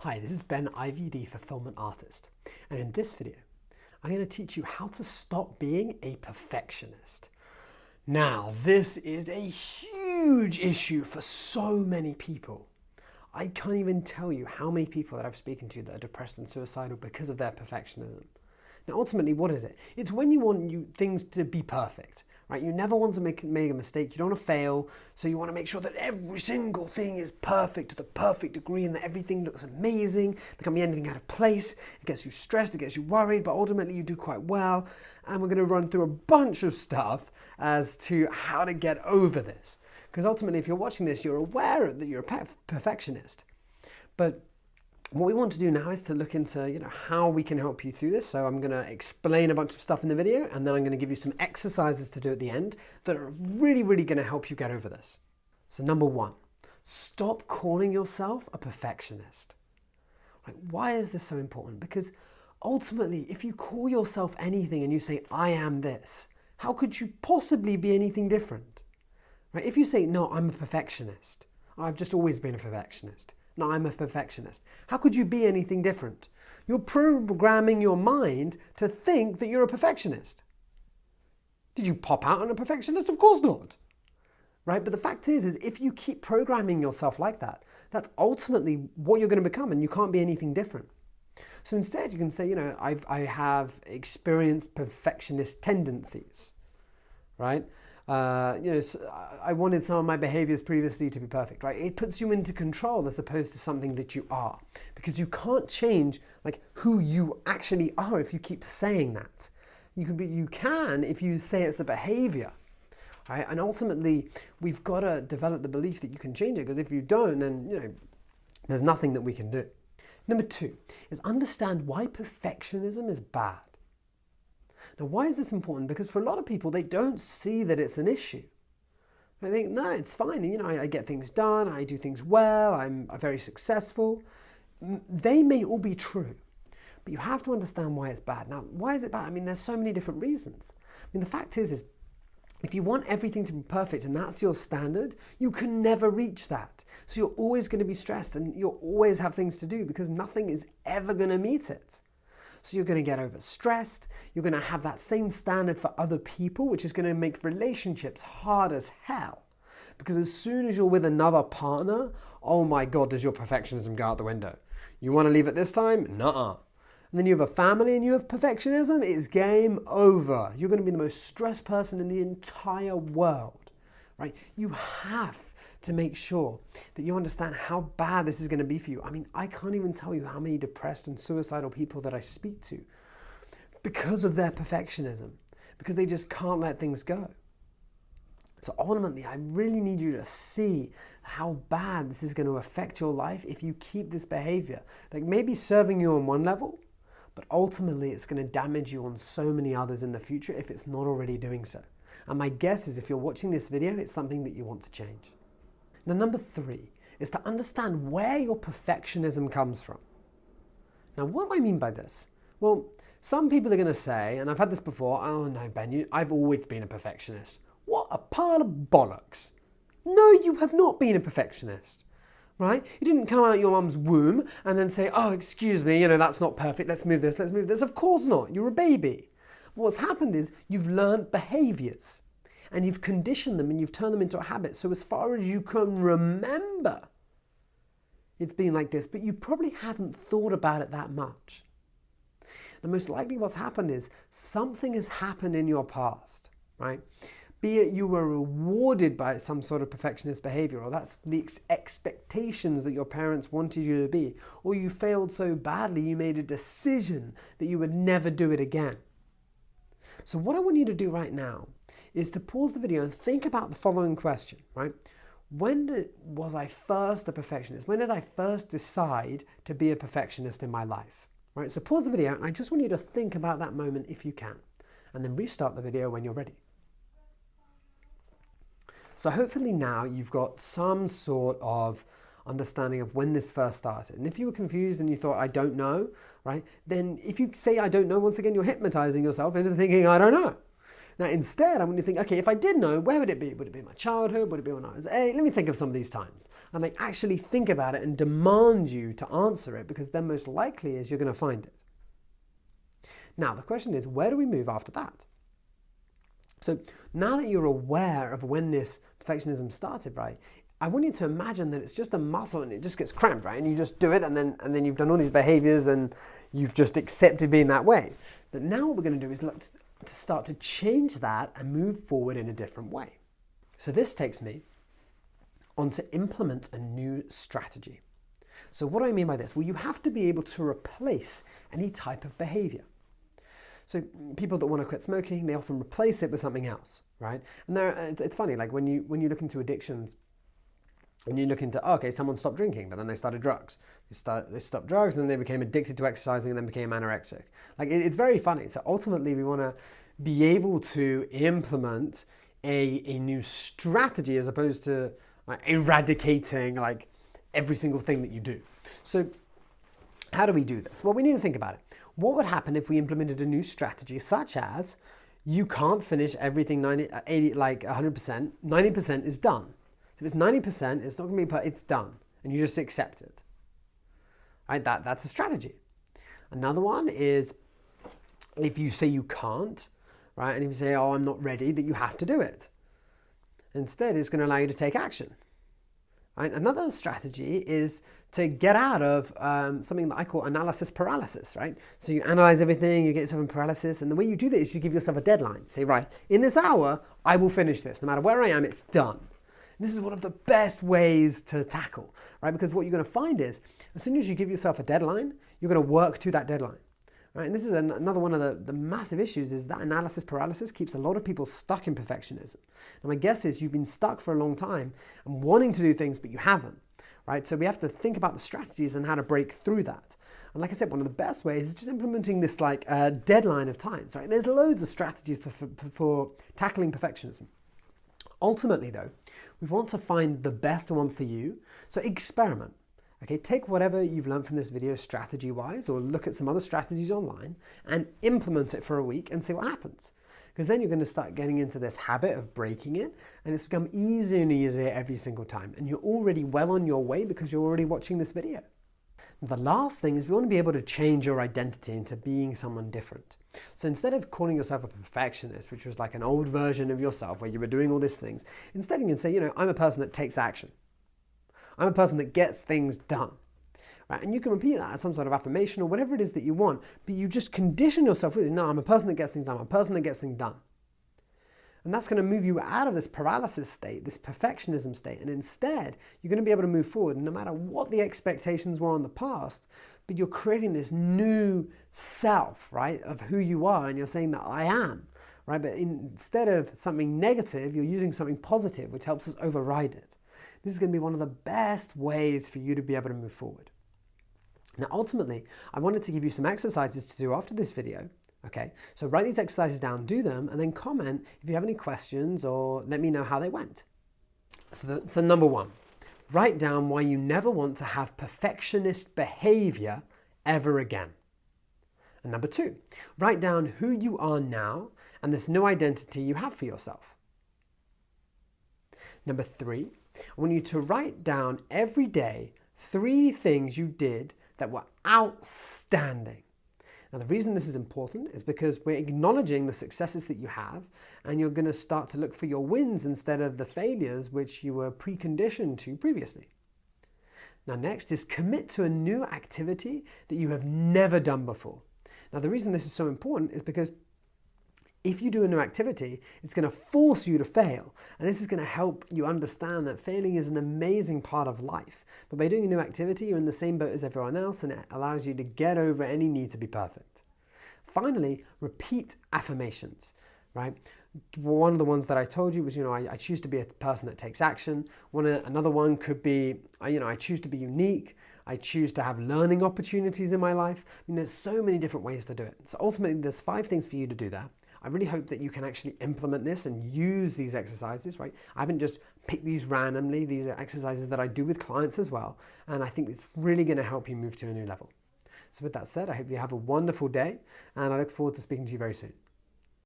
Hi, this is Ben, Ivey, the fulfillment artist. And in this video, I'm going to teach you how to stop being a perfectionist. Now, this is a huge issue for so many people. I can't even tell you how many people that I've spoken to that are depressed and suicidal because of their perfectionism. Now, ultimately, what is it? It's when you want things to be perfect, right? You never want to make a mistake. You don't want to fail. So you want to make sure that every single thing is perfect to the perfect degree and that everything looks amazing. There can't be anything out of place. It gets you stressed. It gets you worried, but ultimately you do quite well. And we're going to run through a bunch of stuff as to how to get over this. Because ultimately, if you're watching this, you're aware that you're a perfectionist. But what we want to do now is to look into, how we can help you through this. So I'm going to explain a bunch of stuff in the video, and then I'm going to give you some exercises to do at the end that are really, really going to help you get over this. So number one, stop calling yourself a perfectionist. Like, why is this so important? Because ultimately, if you call yourself anything and you say, I am this, how could you possibly be anything different? Right? If you say, no, I'm a perfectionist, I've just always been a perfectionist. No, I'm a perfectionist. How could you be anything different? You're programming your mind to think that you're a perfectionist. Did you pop out on a perfectionist? Of course not. Right? But the fact is if you keep programming yourself like that, that's ultimately what you're going to become, and you can't be anything different. So instead you can say, I have experienced perfectionist tendencies, right? I wanted some of my behaviors previously to be perfect, right? It puts you into control as opposed to something that you are, because you can't change who you actually are if you keep saying that. You can if you say it's a behavior, right? And ultimately, we've got to develop the belief that you can change it, because if you don't, then there's nothing that we can do. Number two is understand why perfectionism is bad. Now, why is this important? Because for a lot of people, they don't see that it's an issue. They think, no, it's fine. I get things done. I do things well. I'm very successful. They may all be true, but you have to understand why it's bad. Now, why is it bad? There's so many different reasons. The fact is if you want everything to be perfect and that's your standard, you can never reach that. So you're always going to be stressed and you'll always have things to do because nothing is ever going to meet it. So you're going to get overstressed, you're going to have that same standard for other people, which is going to make relationships hard as hell. Because as soon as you're with another partner, oh my God, does your perfectionism go out the window? You want to leave at this time? Nuh-uh. And then you have a family and you have perfectionism, it's game over. You're going to be the most stressed person in the entire world, right? You have to make sure that you understand how bad this is going to be for you. I can't even tell you how many depressed and suicidal people that I speak to because of their perfectionism, because they just can't let things go. So ultimately, I really need you to see how bad this is going to affect your life if you keep this behavior. Maybe serving you on one level, but ultimately it's going to damage you on so many others in the future if it's not already doing so. And my guess is if you're watching this video, it's something that you want to change. Now, number three is to understand where your perfectionism comes from. Now, what do I mean by this? Well, some people are going to say, and I've had this before, oh no, Ben, I've always been a perfectionist. What a pile of bollocks. No, you have not been a perfectionist, right? You didn't come out your mum's womb and then say, oh, excuse me, that's not perfect. Let's move this. Let's move this. Of course not. You're a baby. What's happened is you've learned behaviors. And you've conditioned them and you've turned them into a habit. So as far as you can remember, it's been like this, but you probably haven't thought about it that much. And most likely what's happened is something has happened in your past, right? Be it you were rewarded by some sort of perfectionist behavior, or that's the expectations that your parents wanted you to be, or you failed so badly you made a decision that you would never do it again. So what I want you to do right now is to pause the video and think about the following question, right? When was I first a perfectionist? When did I first decide to be a perfectionist in my life? Right? So pause the video and I just want you to think about that moment if you can, and then restart the video when you're ready. So hopefully now you've got some sort of understanding of when this first started. And if you were confused and you thought, I don't know, right? Then if you say, I don't know, once again, you're hypnotizing yourself into thinking, I don't know. Now, instead, I want you to think, okay, if I did know, where would it be? Would it be in my childhood? Would it be when I was 8? Let me think of some of these times. And like actually think about it and demand you to answer it, because then most likely is you're going to find it. Now, the question is, where do we move after that? So now that you're aware of when this perfectionism started, right, I want you to imagine that it's just a muscle and it just gets cramped, right? And you just do it, and then you've done all these behaviors and you've just accepted being that way. But now what we're going to do is look to start to change that and move forward in a different way. So this takes me on to implement a new strategy. So what do I mean by this? Well, you have to be able to replace any type of behavior. So people that want to quit smoking, they often replace it with something else, right? And it's funny, like when you look into addictions, when you look into, okay, someone stopped drinking, but then they started drugs. They stopped drugs, and then they became addicted to exercising, and then became anorexic. Like it's very funny. So ultimately, we want to be able to implement a new strategy as opposed to eradicating like every single thing that you do. So how do we do this? Well, we need to think about it. What would happen if we implemented a new strategy such as you can't finish everything 100%, 90% is done. If it's 90%, it's not going to be, it's done. And you just accept it. Right? That's a strategy. Another one is if you say you can't, right? And if you say, oh, I'm not ready, that you have to do it. Instead, it's going to allow you to take action. Right? Another strategy is to get out of something that I call analysis paralysis, right? So you analyze everything, you get yourself in paralysis, and the way you do that is you give yourself a deadline. Say, right, in this hour, I will finish this. No matter where I am, it's done. And this is one of the best ways to tackle, right? Because what you're going to find is, as soon as you give yourself a deadline, you're going to work to that deadline. Right? And this is another one of the massive issues, is that analysis paralysis keeps a lot of people stuck in perfectionism. And my guess is you've been stuck for a long time and wanting to do things, but you haven't. Right? So we have to think about the strategies and how to break through that. And like I said, one of the best ways is just implementing this like deadline of times. Right? There's loads of strategies for tackling perfectionism. Ultimately, though, we want to find the best one for you. So experiment. Okay, take whatever you've learned from this video strategy-wise, or look at some other strategies online and implement it for a week and see what happens. Because then you're going to start getting into this habit of breaking it, and it's become easier and easier every single time. And you're already well on your way because you're already watching this video. The last thing is we want to be able to change your identity into being someone different. So instead of calling yourself a perfectionist, which was like an old version of yourself where you were doing all these things, instead you can say, I'm a person that takes action. I'm a person that gets things done. Right? And you can repeat that as some sort of affirmation or whatever it is that you want, but you just condition yourself with it. No, I'm a person that gets things done. I'm a person that gets things done. And that's going to move you out of this paralysis state, this perfectionism state. And instead, you're going to be able to move forward no matter what the expectations were in the past, but you're creating this new self, right, of who you are. And you're saying that I am, right? But instead of something negative, you're using something positive, which helps us override it. This is going to be one of the best ways for you to be able to move forward. Now, ultimately, I wanted to give you some exercises to do after this video. Okay, so write these exercises down, do them, and then comment if you have any questions or let me know how they went. So number one, write down why you never want to have perfectionist behavior ever again. And number two, write down who you are now and this new identity you have for yourself. Number three, I want you to write down every day 3 things you did that were outstanding. Now, the reason this is important is because we're acknowledging the successes that you have, and you're going to start to look for your wins instead of the failures which you were preconditioned to previously. Now, next is commit to a new activity that you have never done before. Now, the reason this is so important is because if you do a new activity, it's going to force you to fail. And this is going to help you understand that failing is an amazing part of life. But by doing a new activity, you're in the same boat as everyone else, and it allows you to get over any need to be perfect. Finally, repeat affirmations, right? One of the ones that I told you was, I choose to be a person that takes action. Another one could be, I choose to be unique. I choose to have learning opportunities in my life. There's so many different ways to do it. So ultimately, there's 5 things for you to do there. I really hope that you can actually implement this and use these exercises, right? I haven't just picked these randomly. These are exercises that I do with clients as well. And I think it's really going to help you move to a new level. So with that said, I hope you have a wonderful day, and I look forward to speaking to you very soon.